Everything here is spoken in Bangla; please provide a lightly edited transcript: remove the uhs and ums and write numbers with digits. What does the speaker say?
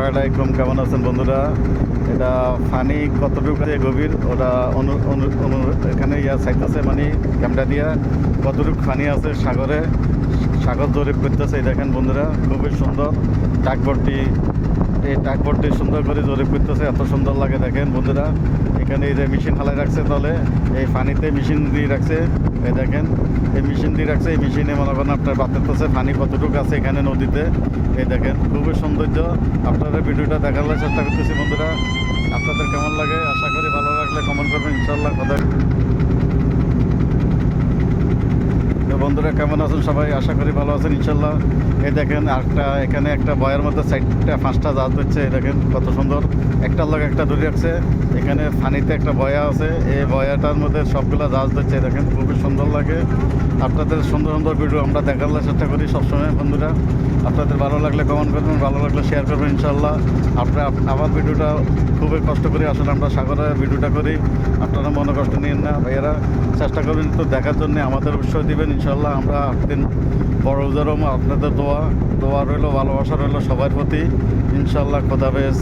আলাইকুম, কেমন আছেন বন্ধুরা? এটা ফানি কতটুকু গভীর ওরা এখানে চাইতেছে, মানে ক্যামেরা দিয়া কতটুকু ফানি আছে সাগরে। সাগর জরিপ করতেছে, এই দেখেন বন্ধুরা, খুবই সুন্দর টাকবটটি। এই টাকবটটি সুন্দর করে জরিপ করতেছে, এত সুন্দর লাগে দেখেন বন্ধুরা। এখানে এই যে মেশিন হালাই রাখছে, তাহলে এই পানিতে মেশিন দিয়ে রাখছে, এই দেখেন এই মেশিন দিয়ে রাখছে। এই মেশিনে মনে করেন আপনার বাতাসতেছে পানি কতটুকু আছে এখানে নদীতে। এই দেখেন খুবই সৌন্দর্য। আপনাদের ভিডিওটা দেখার চেষ্টা করতেছি বন্ধুরা, আপনাদের কেমন লাগে আশা করি ভালো লাগলে কমেন্ট করবেন ইনশাল্লাহ। কথা বন্ধুরা কেমন আছেন সবাই? আশা করি ভালো আছেন ইনশাল্লাহ। এই দেখেন এখানে একটা বয়ের মধ্যে 4-5টা জাহাজ হচ্ছে, এই দেখেন কত সুন্দর। একটার লগে একটা ধরে রাখছে, এখানে ফানিতে একটা বয়া আছে, এই বয়াটার মধ্যে সবগুলো জাহাজ ধরছে। দেখেন খুবই সুন্দর লাগে। আপনাদের সুন্দর সুন্দর ভিডিও আমরা দেখার চেষ্টা করি সবসময় বন্ধুরা। আপনাদের ভালো লাগলে কমেন্ট করবেন, ভালো লাগলে শেয়ার করবেন ইনশাল্লাহ। আমার ভিডিওটা খুবই কষ্ট করি, আসলে আমরা সাগরে ভিডিওটা করি, আপনারা মনে কষ্ট নিন না ভাইয়েরা। চেষ্টা করবেন তো দেখার জন্য, আমাদের উৎসাহ দিবেন ইনশাল্লাহ। আমরা একদিন বড় উদাহরণ, আপনাদের দোয়া রইলো, ভালোবাসা রইলো সবার প্রতি ইনশাল্লাহ। খোদাফেজ।